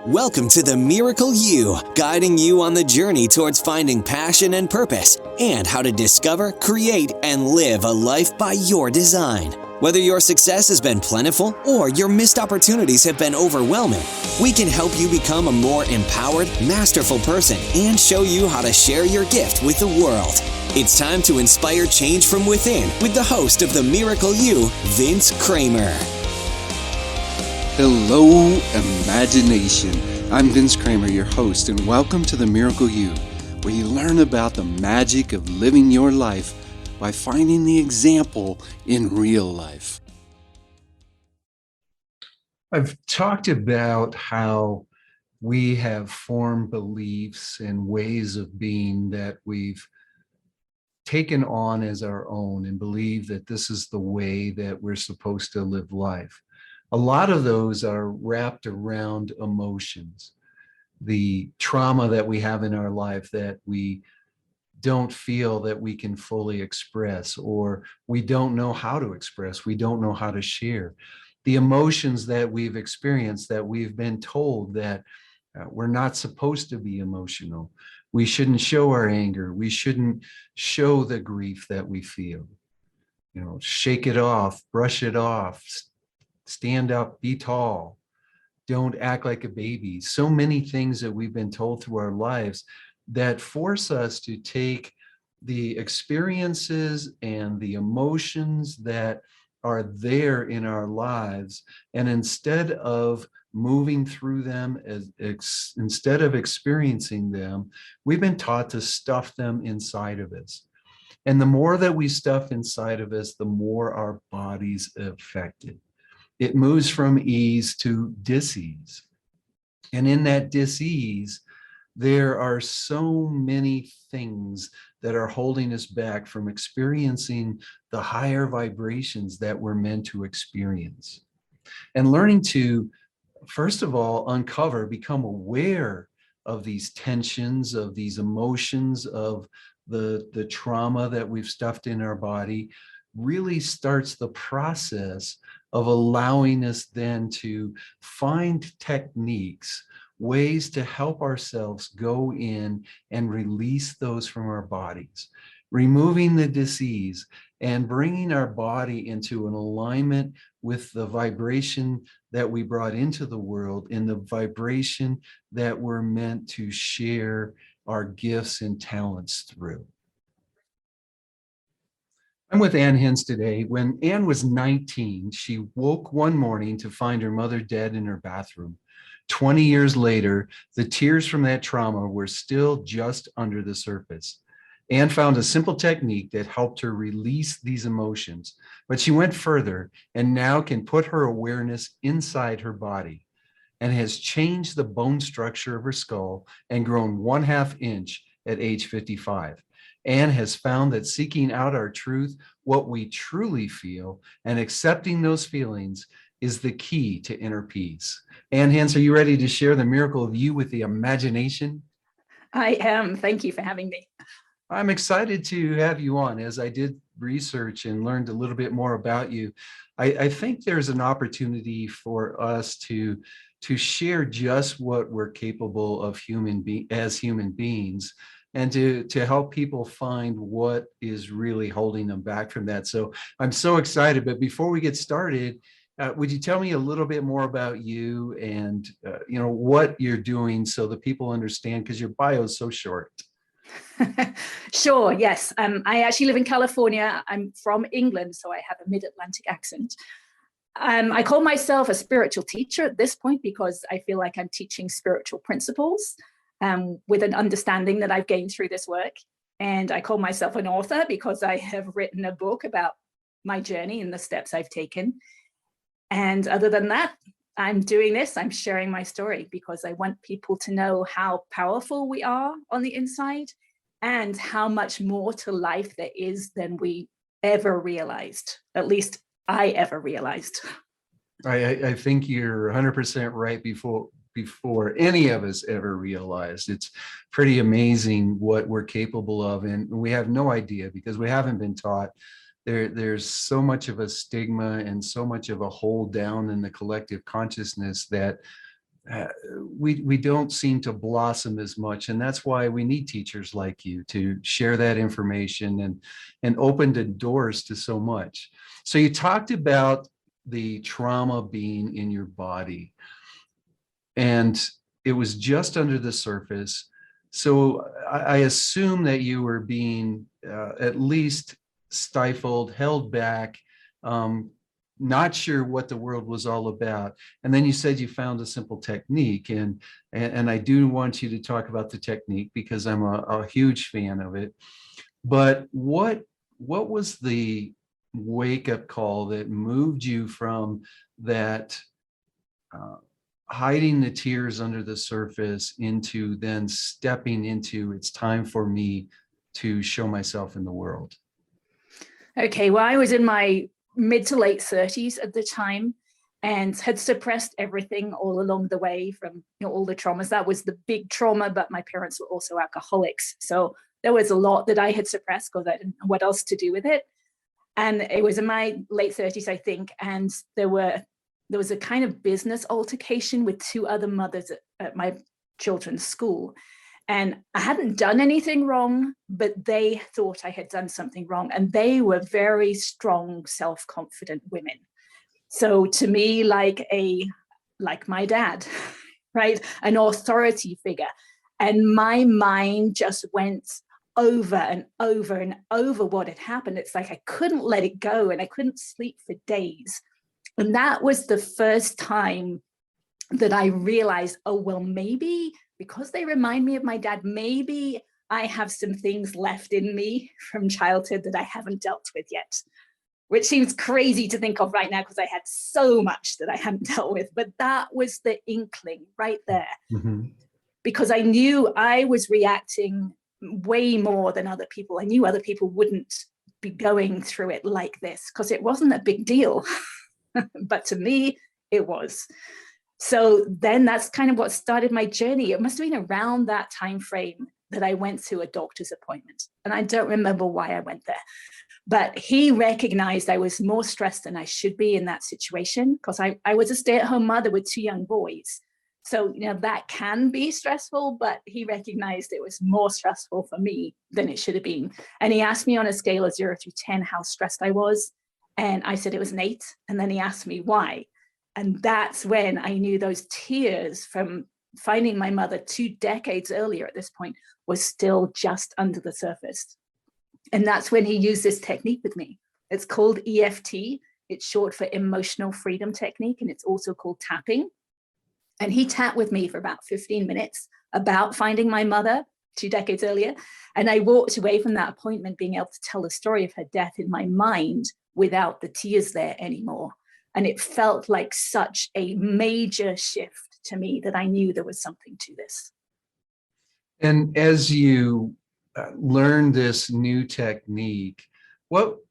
Welcome to the Miracle You, guiding you on the journey towards finding passion and purpose, and how to discover, create, and live a life by your design. Whether your success has been plentiful or your missed opportunities have been overwhelming, we can help you become a more empowered, masterful person and show you how to share your gift with the world. It's time to inspire change from within with the host of the Miracle You, Vince Kramer. Hello, imagination. I'm Vince Kramer, your host, and welcome to the Miracle You, where you learn about the magic of living your life by finding the example in real life. I've talked about how we have formed beliefs and ways of being that we've taken on as our own and believe that this is the way that we're supposed to live life. A lot of those are wrapped around emotions, the trauma that we have in our life that we don't feel that we can fully express, or we don't know how to express, we don't know how to share. The emotions that we've experienced that we've been told that we're not supposed to be emotional. We shouldn't show our anger. We shouldn't show the grief that we feel. Shake it off, brush it off, stand up, be tall, don't act like a baby. So many things that we've been told through our lives that force us to take the experiences and the emotions that are there in our lives, and instead of moving through them, instead of experiencing them, we've been taught to stuff them inside of us. And the more that we stuff inside of us, the more our body's affected. It moves from ease to dis-ease. And in that dis-ease, there are so many things that are holding us back from experiencing the higher vibrations that we're meant to experience. And learning to, first of all, become aware of these tensions, of these emotions, of the trauma that we've stuffed in our body, really starts the process of allowing us then to find techniques, ways to help ourselves go in and release those from our bodies, removing the disease and bringing our body into an alignment with the vibration that we brought into the world and the vibration that we're meant to share our gifts and talents through. I'm with Ann Hince today. When Ann was 19, she woke one morning to find her mother dead in her bathroom. 20 years later, the tears from that trauma were still just under the surface. Ann found a simple technique that helped her release these emotions, but she went further and now can put her awareness inside her body and has changed the bone structure of her skull and grown 1/2 inch at age 55. Ann has found that seeking out our truth, what we truly feel, and accepting those feelings is the key to inner peace. Ann Hince, are you ready to share the miracle of you with the imagination? I am. Thank you for having me. I'm excited to have you on. As I did research and learned a little bit more about you, I think there's an opportunity for us to share just what we're capable of as human beings, and to help people find what is really holding them back from that. So I'm so excited. But before we get started, would you tell me a little bit more about you and what you're doing so that people understand, because your bio is so short. Sure, yes. I actually live in California. I'm from England, so I have a mid-Atlantic accent. I call myself a spiritual teacher at this point because I feel like I'm teaching spiritual principles with an understanding that I've gained through this work. And I call myself an author because I have written a book about my journey and the steps I've taken. And other than that, I'm doing this. I'm sharing my story because I want people to know how powerful we are on the inside and how much more to life there is than we ever realized. At least I ever realized. I think you're 100% right before any of us ever realized. It's pretty amazing what we're capable of, and we have no idea because we haven't been taught. There's so much of a stigma and so much of a hold down in the collective consciousness that we don't seem to blossom as much, and that's why we need teachers like you to share that information and open the doors to so much. So you talked about the trauma being in your body, and it was just under the surface. So I assume that you were being at least stifled, held back, not sure what the world was all about. And then you said you found a simple technique, and I do want you to talk about the technique because I'm a huge fan of it. But what was the wake-up call that moved you from that hiding the tears under the surface into then stepping into, it's time for me to show myself in the world? Okay, well, I was in my mid to late 30s at the time and had suppressed everything all along the way from all the traumas. That was the big trauma, but my parents were also alcoholics. So there was a lot that I had suppressed because I didn't know what else to do with it. And it was in my late 30s, I think, and there was a kind of business altercation with two other mothers at my children's school. And I hadn't done anything wrong, but they thought I had done something wrong. And they were very strong, self-confident women. So to me, like my dad, right? An authority figure. And my mind just went over and over and over what had happened. It's like I couldn't let it go and I couldn't sleep for days. And that was the first time that I realized, oh, well, maybe because they remind me of my dad, maybe I have some things left in me from childhood that I haven't dealt with yet, which seems crazy to think of right now because I had so much that I hadn't dealt with. But that was the inkling right there, because I knew I was reacting way more than other people. I knew other people wouldn't be going through it like this because it wasn't a big deal. But to me, it was. So then that's kind of what started my journey. It must have been around that time frame that I went to a doctor's appointment. And I don't remember why I went there. But he recognized I was more stressed than I should be in that situation because I was a stay-at-home mother with two young boys. So, that can be stressful, but he recognized it was more stressful for me than it should have been. And he asked me on a scale of 0 through 10 how stressed I was. And I said it was an 8. And then he asked me why. And that's when I knew those tears from finding my mother 2 decades earlier at this point was still just under the surface. And that's when he used this technique with me. It's called EFT. It's short for emotional freedom technique. And it's also called tapping. And he tapped with me for about 15 minutes about finding my mother 2 decades earlier. And I walked away from that appointment being able to tell the story of her death in my mind without the tears there anymore. And it felt like such a major shift to me that I knew there was something to this. And as you learned this new technique,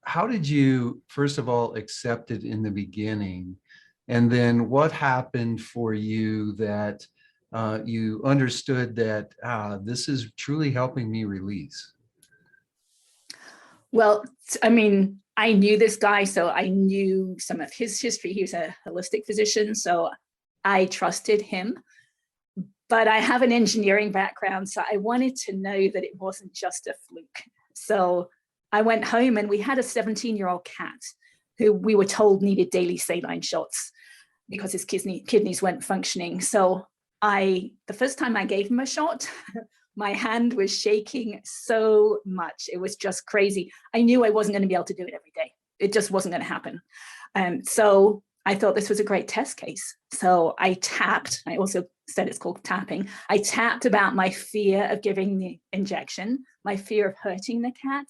how did you, first of all, accept it in the beginning? And then what happened for you that you understood that this is truly helping me release? Well, I mean, I knew this guy, so I knew some of his history. He was a holistic physician, so I trusted him. But I have an engineering background, so I wanted to know that it wasn't just a fluke. So I went home and we had a 17-year-old cat who we were told needed daily saline shots because his kidneys weren't functioning. So the first time I gave him a shot, my hand was shaking so much. It was just crazy. I knew I wasn't going to be able to do it every day. It just wasn't going to happen. So I thought this was a great test case. So I tapped. I also said it's called tapping. I tapped about my fear of giving the injection, my fear of hurting the cat,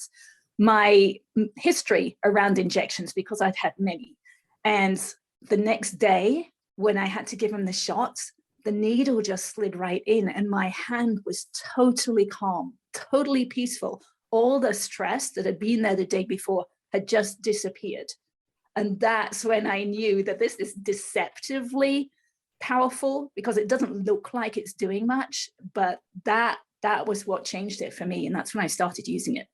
my history around injections because I'd had many. And the next day when I had to give him the shots, the needle just slid right in and my hand was totally calm, totally peaceful. All the stress that had been there the day before had just disappeared. And that's when I knew that this is deceptively powerful because it doesn't look like it's doing much, but that was what changed it for me. And that's when I started using it.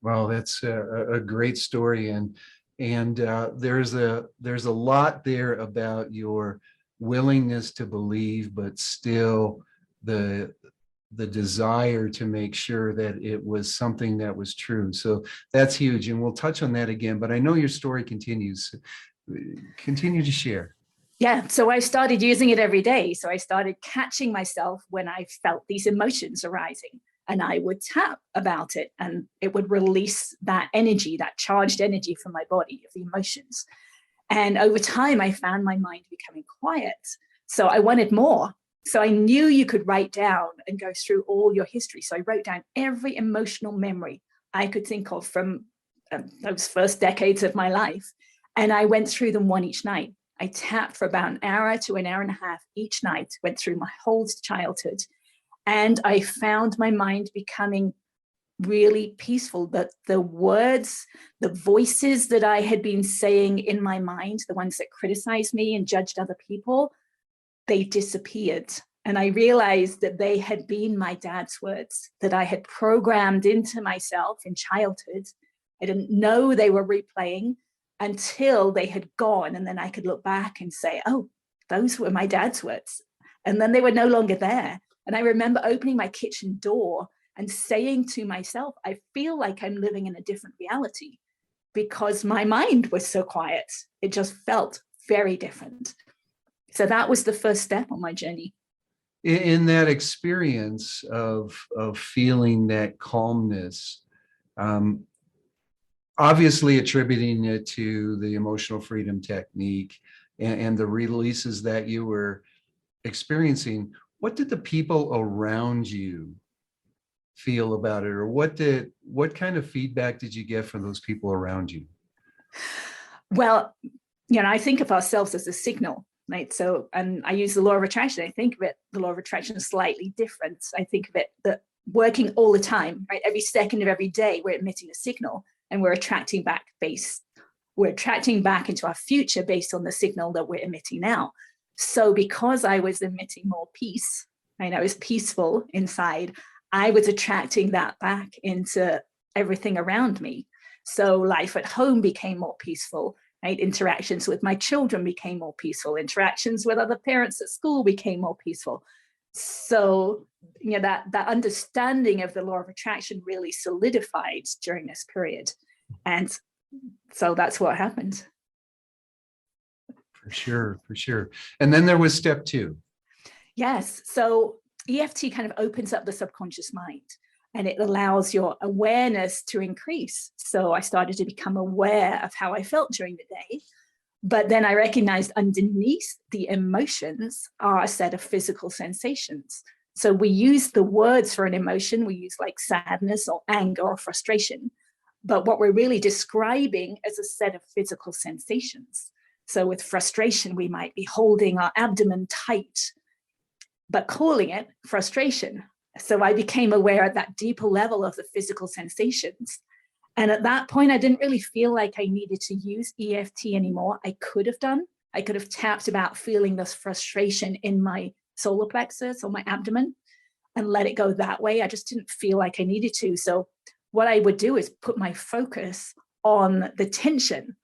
Well, that's a great story. And there's a lot there about your willingness to believe, but still the desire to make sure that it was something that was true. So that's huge. And we'll touch on that again, but I know your story continues. Continue to share. Yeah, so I started using it every day. So I started catching myself when I felt these emotions arising, and I would tap about it, and it would release that energy, that charged energy from my body of the emotions. And over time, I found my mind becoming quiet. So I wanted more. So I knew you could write down and go through all your history. So I wrote down every emotional memory I could think of from those first decades of my life. And I went through them one each night. I tapped for about an hour to an hour and a half each night, went through my whole childhood. And I found my mind becoming really peaceful, that the words, the voices that I had been saying in my mind, the ones that criticized me and judged other people, they disappeared. And I realized that they had been my dad's words that I had programmed into myself in childhood. I didn't know they were replaying until they had gone. And then I could look back and say, oh, those were my dad's words. And then they were no longer there. And I remember opening my kitchen door and saying to myself, I feel like I'm living in a different reality, because my mind was so quiet. It just felt very different. So that was the first step on my journey. In that experience of feeling that calmness, obviously attributing it to the emotional freedom technique and the releases that you were experiencing, what did the people around you feel about it? Or what kind of feedback did you get from those people around you? Well, I think of ourselves as a signal, right? So, and I use the law of attraction. I think of it, the law of attraction is slightly different. I think of it that working all the time, right? Every second of every day, we're emitting a signal, and we're attracting back into our future based on the signal that we're emitting now. So because I was emitting more peace, right? I was peaceful inside, I was attracting that back into everything around me. So life at home became more peaceful, right? Interactions with my children became more peaceful. Interactions with other parents at school became more peaceful. So, that understanding of the law of attraction really solidified during this period. And so that's what happened. For sure. And then there was step 2. Yes. So EFT kind of opens up the subconscious mind, and it allows your awareness to increase. So I started to become aware of how I felt during the day. But then I recognized underneath the emotions are a set of physical sensations. So we use the words for an emotion. We use like sadness or anger or frustration. But what we're really describing is a set of physical sensations. So with frustration, we might be holding our abdomen tight, but calling it frustration. So I became aware at that deeper level of the physical sensations. And at that point, I didn't really feel like I needed to use EFT anymore. I could have tapped about feeling this frustration in my solar plexus or my abdomen and let it go that way. I just didn't feel like I needed to. So what I would do is put my focus on the tension,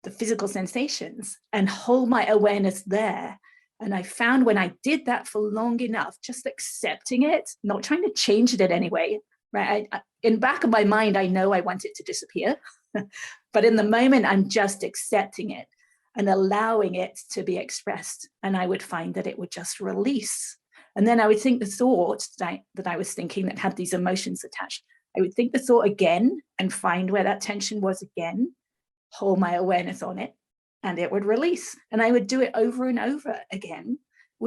the physical sensations, and hold my awareness there. And I found when I did that for long enough, just accepting it, not trying to change it in any way, right? In the back of my mind, I know I want it to disappear. But in the moment, I'm just accepting it and allowing it to be expressed. And I would find that it would just release. And then I would think the thought that I was thinking that had these emotions attached, I would think the thought again and find where that tension was again, hold my awareness on it, and it would release. And I would do it over and over again.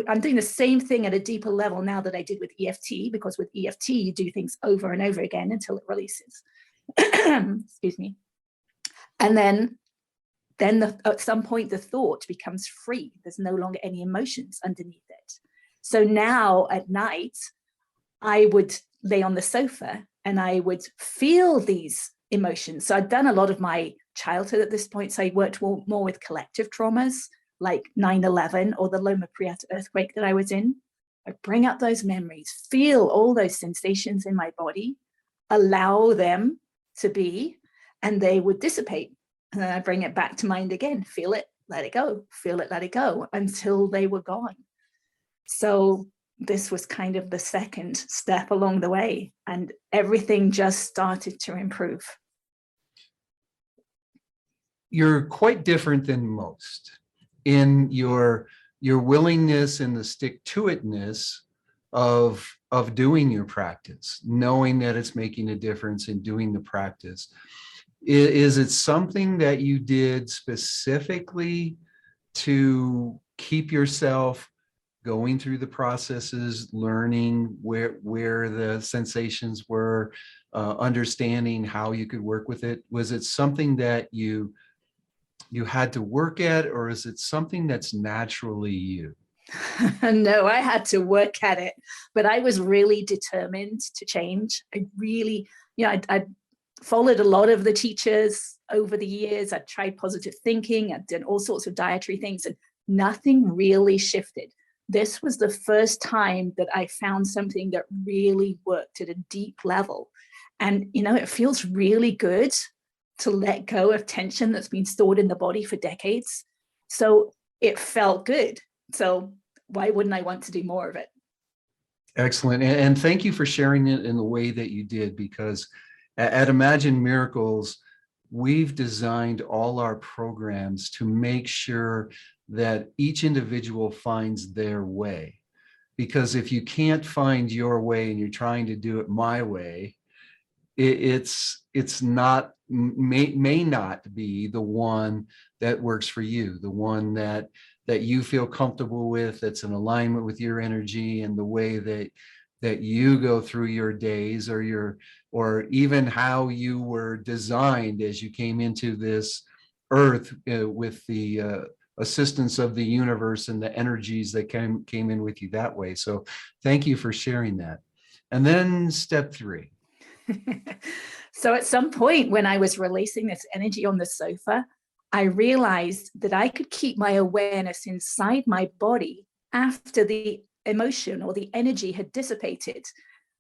I'm doing the same thing at a deeper level now that I did with EFT, because with EFT, you do things over and over again until it releases. Excuse me. And then at some point, the thought becomes free. There's no longer any emotions underneath it. So now at night, I would lay on the sofa and I would feel these emotions. So I'd done a lot of my childhood at this point. So I worked more with collective traumas like 9/11 or the Loma Prieta earthquake that I was in. I bring up those memories, feel all those sensations in my body, allow them to be, and they would dissipate. And then I bring it back to mind again, feel it, let it go, feel it, let it go, until they were gone. So this was kind of the second step along the way, and everything just started to improve. You're quite different than most in your willingness and the stick-to-itness of doing your practice, knowing that it's making a difference in doing the practice. Is it something that you did specifically to keep yourself going through the processes, learning where the sensations were, understanding how you could work with it? Was it something that you had to work at, or is it something that's naturally you? No, I had to work at it, but I was really determined to change. I really, I followed a lot of the teachers over the years. I tried positive thinking. I'd done all sorts of dietary things, and nothing really shifted. This was the first time that I found something that really worked at a deep level. And, it feels really good to let go of tension that's been stored in the body for decades. So it felt good. So why wouldn't I want to do more of it? Excellent. And thank you for sharing it in the way that you did, because at Imagine Miracles, we've designed all our programs to make sure that each individual finds their way. Because if you can't find your way and you're trying to do it my way, it's not, may not be the one that works for you, the one that you feel comfortable with, that's in alignment with your energy and the way that you go through your days, or even how you were designed as you came into this earth, with the assistance of the universe and the energies that came in with you that way. So thank you for sharing that. And then step 3. So at some point when I was releasing this energy on the sofa, I realized that I could keep my awareness inside my body after the emotion or the energy had dissipated,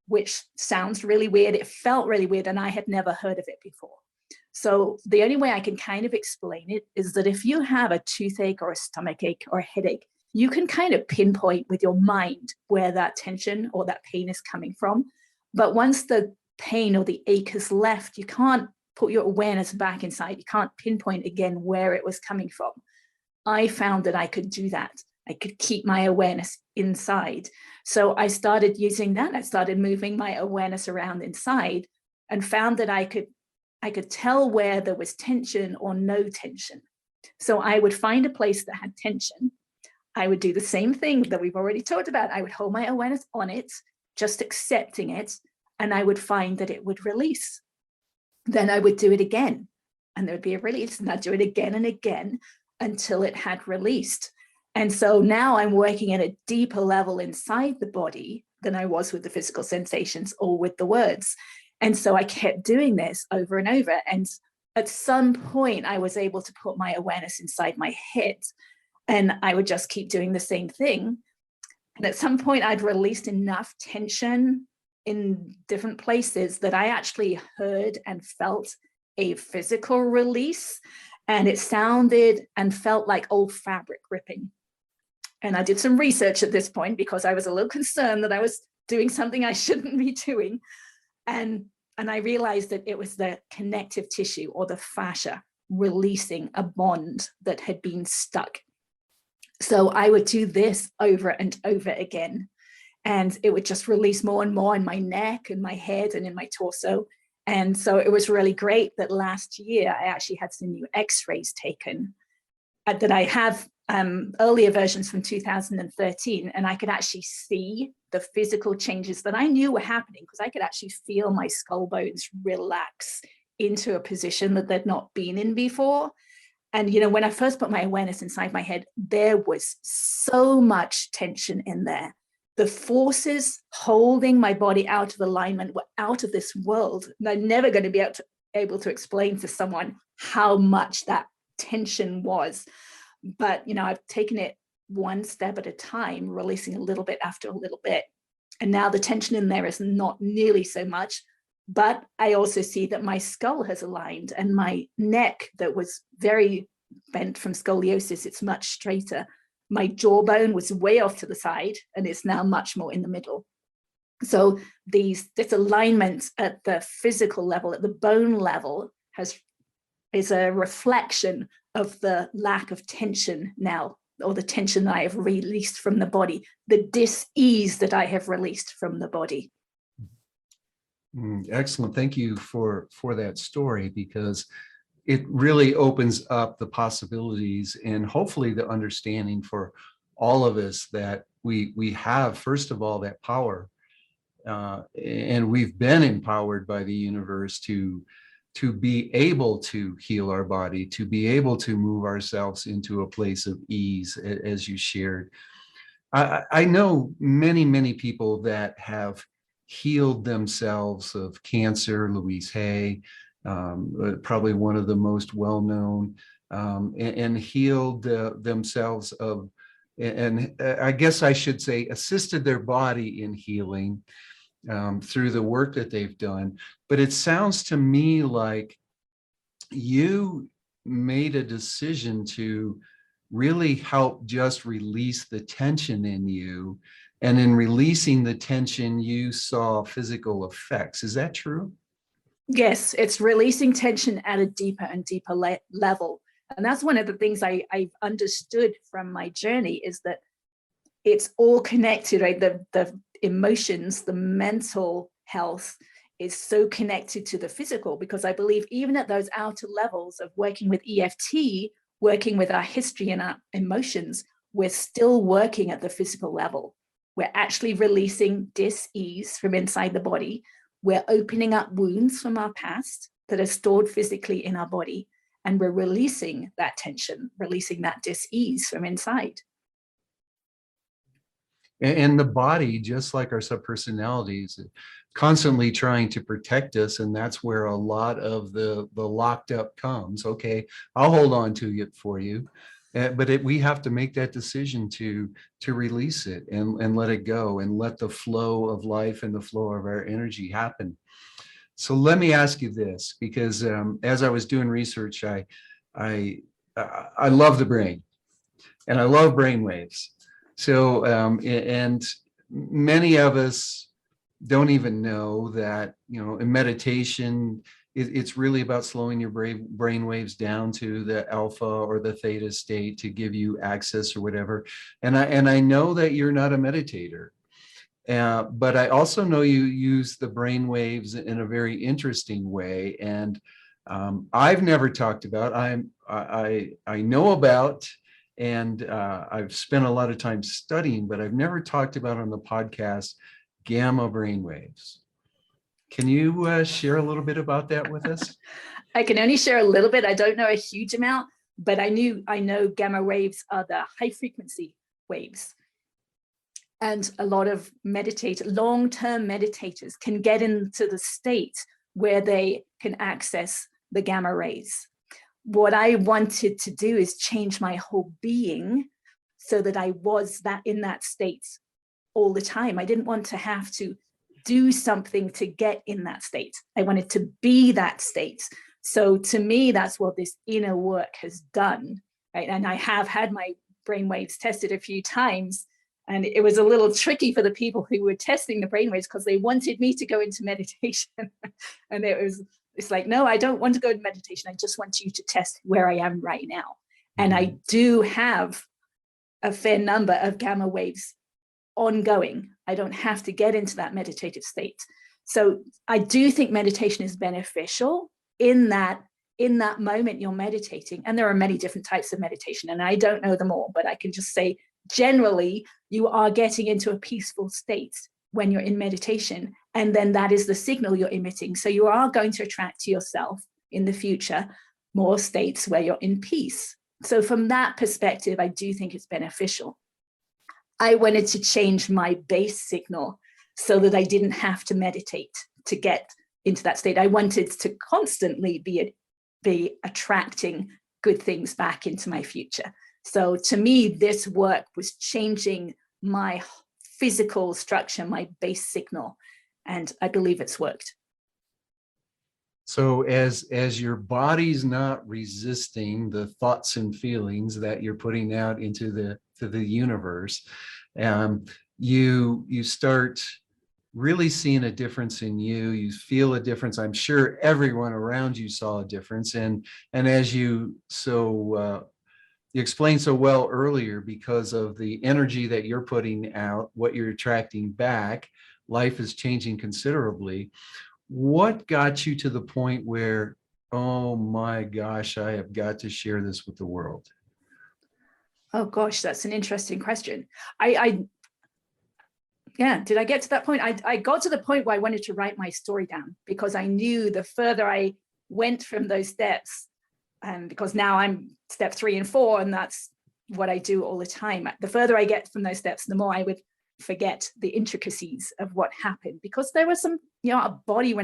which sounds really weird. It felt really weird, and I had never heard of it before. So the only way I can kind of explain it is that if you have a toothache or a stomachache or a headache, you can kind of pinpoint with your mind where that tension or that pain is coming from. But once the pain or the ache has left, you can't put your awareness back inside. You can't pinpoint again where it was coming from. I found that I could do that. I could keep my awareness inside. So I started using that. I started moving my awareness around inside and found that I could tell where there was tension or no tension. So I would find a place that had tension. I would do the same thing that we've already talked about. I would hold my awareness on it, just accepting it, and I would find that it would release. Then I would do it again, and there would be a release, and I'd do it again and again until it had released. And so now I'm working at a deeper level inside the body than I was with the physical sensations or with the words. And so I kept doing this over and over. And at some point, I was able to put my awareness inside my head, and I would just keep doing the same thing. And at some point, I'd released enough tension in different places that I actually heard and felt a physical release, and it sounded and felt like old fabric ripping. And I did some research at this point because I was a little concerned that I was doing something I shouldn't be doing. And I realized that it was the connective tissue or the fascia releasing a bond that had been stuck. So I would do this over and over again, and it would just release more and more in my neck and my head and in my torso. And so it was really great that last year I actually had some new x-rays taken that I have earlier versions from 2013, and I could actually see the physical changes that I knew were happening because I could actually feel my skull bones relax into a position that they'd not been in before. And, when I first put my awareness inside my head, there was so much tension in there. The forces holding my body out of alignment were out of this world. And I'm never going to be able to explain to someone how much that tension was. But, I've taken it one step at a time, releasing a little bit after a little bit. And now the tension in there is not nearly so much. But I also see that my skull has aligned, and my neck that was very bent from scoliosis. It's much straighter. My jawbone was way off to the side, and it's now much more in the middle. So this alignment at the physical level, at the bone level, is a reflection of the lack of tension now, or the tension that I have released from the body, the dis-ease that I have released from the body. Excellent. Thank you for that story, because it really opens up the possibilities and hopefully the understanding for all of us that we have, first of all, that power. And we've been empowered by the universe to be able to heal our body, to be able to move ourselves into a place of ease, as you shared. I know many people that have healed themselves of cancer. Louise Hay, probably one of the most well-known, and healed themselves of, and I guess I should say, assisted their body in healing through the work that they've done. But it sounds to me like you made a decision to really help just release the tension in you. And in releasing the tension, you saw physical effects. Is that true? Yes, it's releasing tension at a deeper and deeper level. And that's one of the things I've understood from my journey, is that it's all connected, right? The emotions, the mental health is so connected to the physical, because I believe even at those outer levels of working with EFT, working with our history and our emotions, we're still working at the physical level. We're actually releasing dis-ease from inside the body. We're opening up wounds from our past that are stored physically in our body, and we're releasing that tension, releasing that dis-ease from inside. And the body, just like our subpersonalities, constantly trying to protect us, and that's where a lot of the locked up comes. Okay, I'll hold on to it for you, but we have to make that decision to release it and let it go, and let the flow of life and the flow of our energy happen. So let me ask you this, because as I was doing research, I love the brain, and I love brain waves. So, and many of us don't even know that, in meditation, it's really about slowing your brain waves down to the alpha or the theta state to give you access or whatever. And I know that you're not a meditator, but I also know you use the brain waves in a very interesting way. And I've never talked about, I know about, and I've spent a lot of time studying, but I've never talked about on the podcast gamma brainwaves. Can you share a little bit about that with us? I can only share a little bit. I don't know a huge amount, but I know gamma waves are the high frequency waves. And a lot of long-term meditators can get into the state where they can access the gamma rays. What I wanted to do is change my whole being so that I was in that state all the time. I didn't want to have to do something to get in that state. I wanted to be that state. So to me, that's what this inner work has done, right? And I have had my brainwaves tested a few times, and it was a little tricky for the people who were testing the brainwaves, because they wanted me to go into meditation. And it's like, no, I don't want to go into meditation. I just want you to test where I am right now. And I do have a fair number of gamma waves ongoing. I don't have to get into that meditative state. So I do think meditation is beneficial in that moment you're meditating. And there are many different types of meditation, and I don't know them all, but I can just say, generally, you are getting into a peaceful state when you're in meditation. And then that is the signal you're emitting. So you are going to attract to yourself in the future more states where you're in peace. So from that perspective, I do think it's beneficial. I wanted to change my base signal so that I didn't have to meditate to get into that state. I wanted to constantly be attracting good things back into my future. So to me, this work was changing my physical structure, my base signal, and I believe it's worked. So as your body's not resisting the thoughts and feelings that you're putting out into the universe, you start really seeing a difference in you. You feel a difference. I'm sure everyone around you saw a difference. And as you explained so well earlier, because of the energy that you're putting out, what you're attracting back, life is changing considerably. What got you to the point where, oh my gosh, I have got to share this with the world? Oh gosh, that's an interesting question. Yeah, did I get to that point? I got to the point where I wanted to write my story down, because I knew the further I went from those steps, and because now I'm step 3 and 4, and that's what I do all the time. The further I get from those steps, the more I would forget the intricacies of what happened, because there was some, when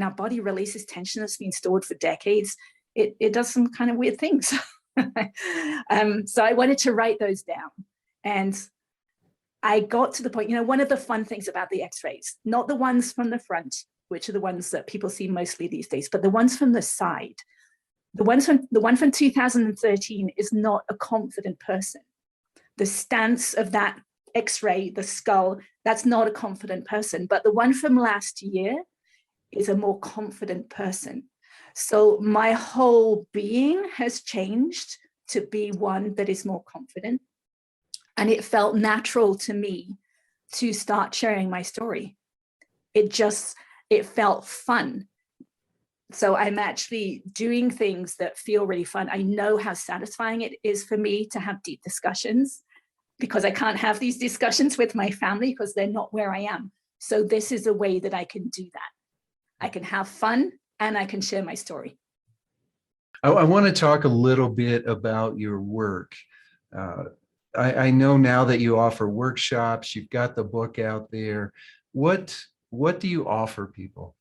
our body releases tension that's been stored for decades, it does some kind of weird things. So I wanted to write those down. And I got to the point, one of the fun things about the x-rays, not the ones from the front, which are the ones that people see mostly these days, but the ones from the side. The one from 2013 is not a confident person. The stance of that x-ray, the skull, that's not a confident person. But the one from last year is a more confident person. So my whole being has changed to be one that is more confident. And it felt natural to me to start sharing my story. It felt fun. So I'm actually doing things that feel really fun. I know how satisfying it is for me to have deep discussions, because I can't have these discussions with my family because they're not where I am. So this is a way that I can do that. I can have fun and I can share my story. I want to talk a little bit about your work. I know now that you offer workshops, you've got the book out there. What do you offer people?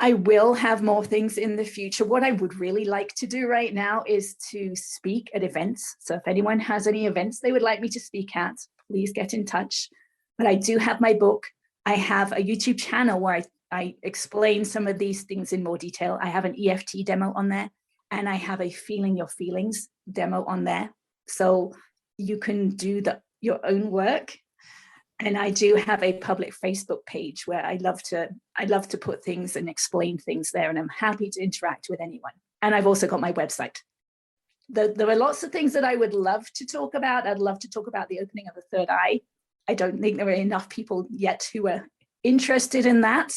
I will have more things in the future. What I would really like to do right now is to speak at events. So if anyone has any events they would like me to speak at, please get in touch. But I do have my book. I have a YouTube channel where I explain some of these things in more detail. I have an EFT demo on there, and I have a Feeling Your Feelings demo on there. So you can do your own work. And I do have a public Facebook page where I love to put things and explain things there, and I'm happy to interact with anyone. And I've also got my website. There are lots of things that I would love to talk about. I'd love to talk about the opening of the third eye. I don't think there are enough people yet who are interested in that.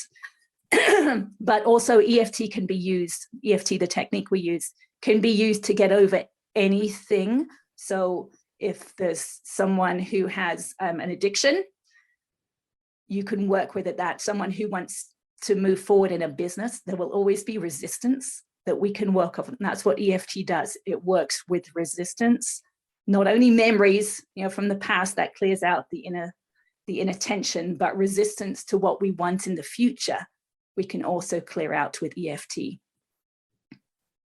But also EFT can be used. EFT, the technique we use, can be used to get over anything. So if there's someone who has an addiction, you can work with it. That someone who wants to move forward in a business, there will always be resistance that we can work off. And that's what EFT does. It works with resistance, not only memories, from the past that clears out the inner tension, but resistance to what we want in the future, we can also clear out with EFT.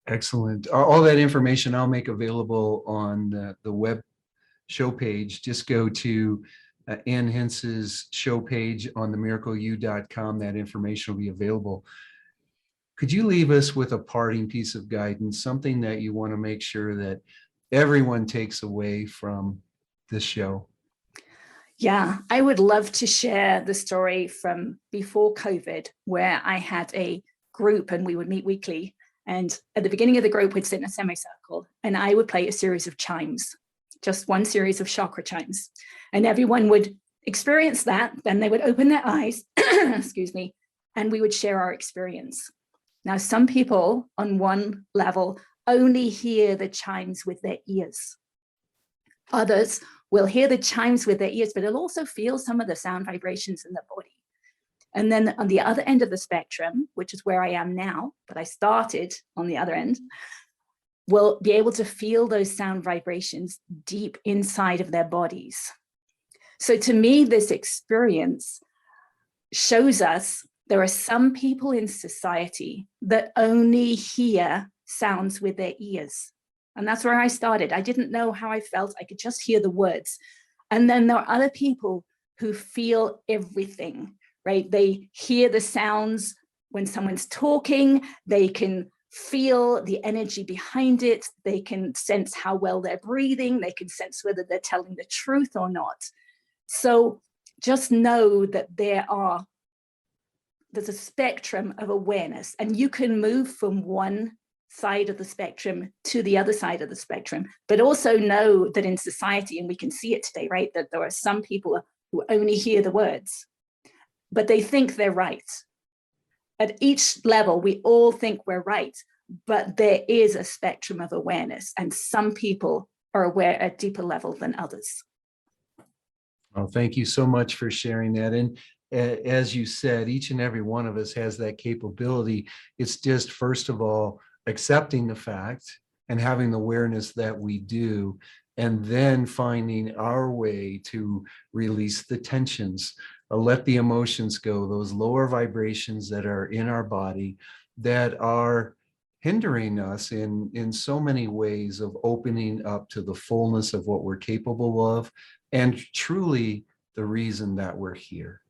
Excellent. All that information I'll make available on the web show page. Just go to Ann Hince's show page on themiracleu.com. That information will be available. Could you leave us with a parting piece of guidance, something that you want to make sure that everyone takes away from this show? Yeah, I would love to share the story from before COVID, where I had a group and we would meet weekly. And at the beginning of the group, we'd sit in a semicircle and I would play a series of chimes, just one series of chakra chimes. And everyone would experience that. Then they would open their eyes, excuse me, and we would share our experience. Now, some people on one level only hear the chimes with their ears. Others will hear the chimes with their ears, but they'll also feel some of the sound vibrations in their body. And then on the other end of the spectrum, which is where I am now, but I started on the other end, will be able to feel those sound vibrations deep inside of their bodies. So to me, this experience shows us there are some people in society that only hear sounds with their ears. And that's where I started. I didn't know how I felt. I could just hear the words. And then there are other people who feel everything, right? They hear the sounds when someone's talking. They can feel the energy behind it. They can sense how well they're breathing. They can sense whether they're telling the truth or not. So just know that there's a spectrum of awareness, and you can move from one side of the spectrum to the other side of the spectrum, but also know that in society, and we can see it today, right, that there are some people who only hear the words, but they think they're right. At each level, we all think we're right, but there is a spectrum of awareness, and some people are aware at a deeper level than others. Oh, thank you so much for sharing that. And as you said, each and every one of us has that capability. It's just, first of all, accepting the fact and having the awareness that we do, and then finding our way to release the tensions, let the emotions go, those lower vibrations that are in our body that are hindering us in so many ways of opening up to the fullness of what we're capable of, and truly the reason that we're here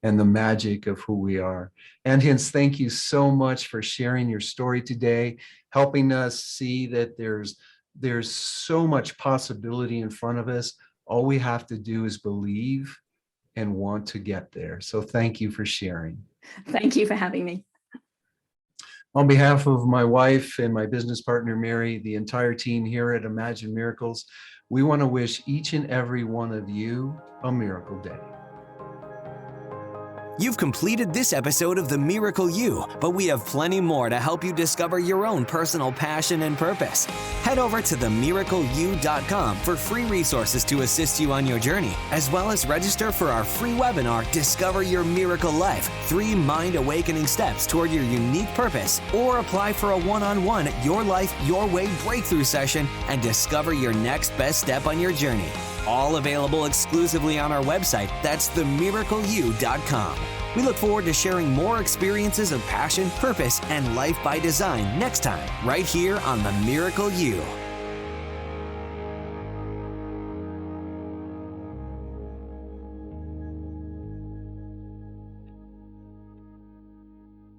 and the magic of who we are. Ann Hince, thank you so much for sharing your story today, helping us see that there's so much possibility in front of us. All we have to do is believe and want to get there. So thank you for sharing. Thank you for having me. On behalf of my wife and my business partner, Mary, the entire team here at Imagine Miracles, we want to wish each and every one of you a miracle day. You've completed this episode of The Miracle You, but we have plenty more to help you discover your own personal passion and purpose. Head over to themiracleyou.com for free resources to assist you on your journey, as well as register for our free webinar, Discover Your Miracle Life, 3 Mind Awakening Steps Toward Your Unique Purpose, or apply for a one-on-one Your Life, Your Way breakthrough session and discover your next best step on your journey. All available exclusively on our website. That's themiracleyou.com. We look forward to sharing more experiences of passion, purpose, and life by design next time, right here on The Miracle You.